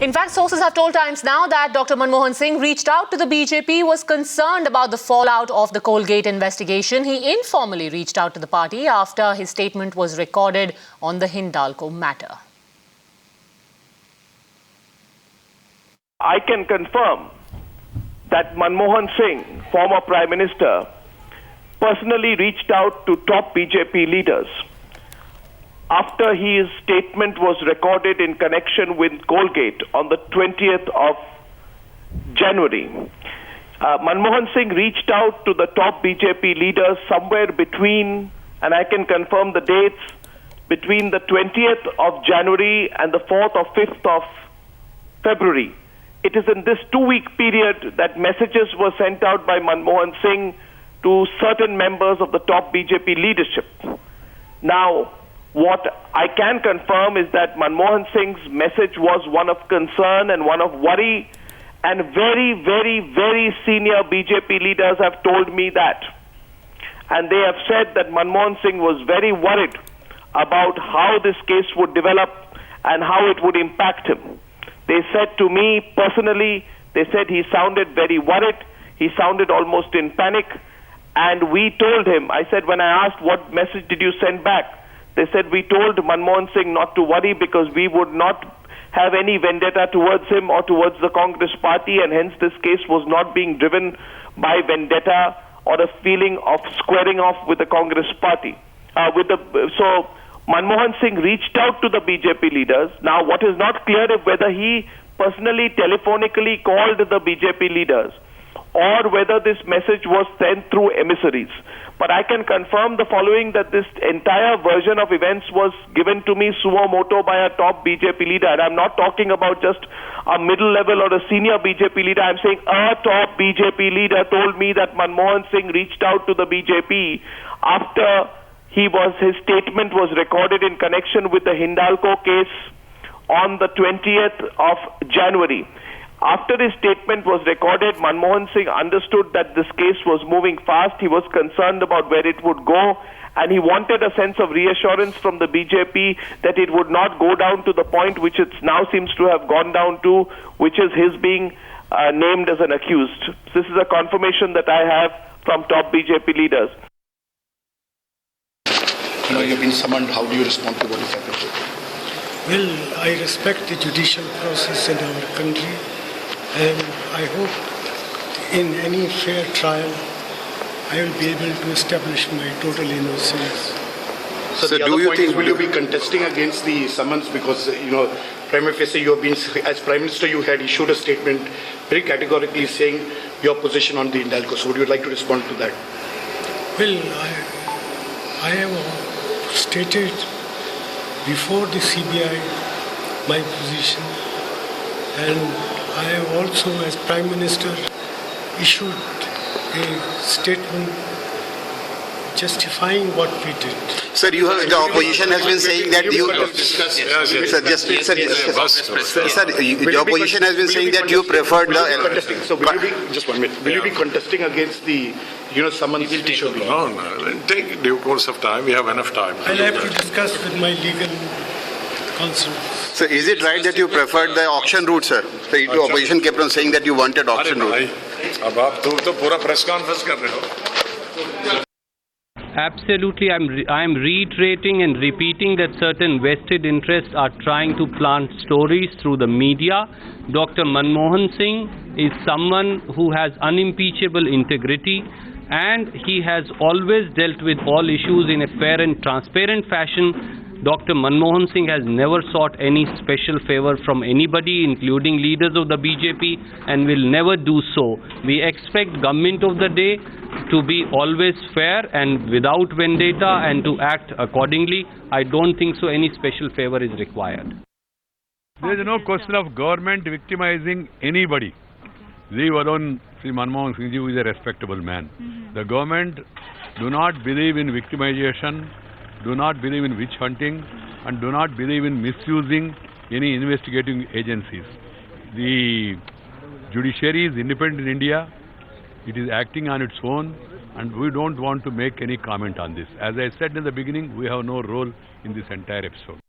In fact, sources have told Times Now that Dr. Manmohan Singh reached out to the BJP, was concerned about the fallout of the Colgate investigation. He informally reached out to the party after his statement was recorded on the Hindalco matter. I can confirm that Manmohan Singh, former Prime Minister, personally reached out to top BJP leaders after his statement was recorded in connection with Colgate on the 20th of January. Manmohan Singh reached out to the top BJP leaders somewhere between, and I can confirm the dates, between the 20th of January and the 4th or 5th of February. It is in this 2-week period that messages were sent out by Manmohan Singh to certain members of the top BJP leadership. Now, what I can confirm is that Manmohan Singh's message was one of concern and one of worry, and very, very, very senior BJP leaders have told me that. And they have said that Manmohan Singh was very worried about how this case would develop and how it would impact him. They said to me personally, they said he sounded very worried, he sounded almost in panic, and we told him, I said, when I asked what message did you send back, they said we told Manmohan Singh not to worry because we would not have any vendetta towards him or towards the Congress party, and hence this case was not being driven by vendetta or a feeling of squaring off with the Congress party. So Manmohan Singh reached out to the BJP leaders. Now, what is not clear is whether he personally telephonically called the BJP leaders or whether this message was sent through emissaries. But I can confirm the following, that this entire version of events was given to me suo moto by a top BJP leader. And I'm not talking about just a middle level or a senior BJP leader. I'm saying a top BJP leader told me that Manmohan Singh reached out to the BJP after his statement was recorded in connection with the Hindalco case on the 20th of January. After his statement was recorded, Manmohan Singh understood that this case was moving fast. He was concerned about where it would go, and he wanted a sense of reassurance from the BJP that it would not go down to the point which it now seems to have gone down to, which is his being named as an accused. This is a confirmation that I have from top BJP leaders. You've been summoned. How do you respond to what has happened? Well, I respect the judicial process in our country, and I hope in any fair trial I will be able to establish my total innocence. So the other point is, will you be contesting against the summons? Because, prima facie, you have been, as Prime Minister, you had issued a statement very categorically saying your position on the Hindalco. So would you like to respond to that? Well, I have stated before the CBI my position, and I have also, as Prime Minister, issued a statement justifying what we did. Sir, the opposition has been saying that you... the opposition has been saying that you preferred the... So will you be, just 1 minute, will you be contesting against the, summons? No, take due course of time. We have enough time. I'll have to discuss with my legal counsel. So is it right that you preferred the auction route, sir? The opposition kept on saying that you wanted auction route. अब आप तो पूरा press conference कर रहे हो. Absolutely, I am reiterating and repeating that certain vested interests are trying to plant stories through the media. Dr. Manmohan Singh is someone who has unimpeachable integrity, and he has always dealt with all issues in a fair and transparent fashion. Dr. Manmohan Singh has never sought any special favor from anybody, including leaders of the BJP, and will never do so. We expect government of the day to be always fair and without vendetta and to act accordingly. I don't think so any special favor is required. There is no question of government victimizing anybody. Leave alone Sri Manmohan Singh ji, who is a respectable man. The government do not believe in victimization, do not believe in witch hunting, and do not believe in misusing any investigating agencies. The judiciary is independent in India. It is acting on its own, and we don't want to make any comment on this. As I said in the beginning, we have no role in this entire episode.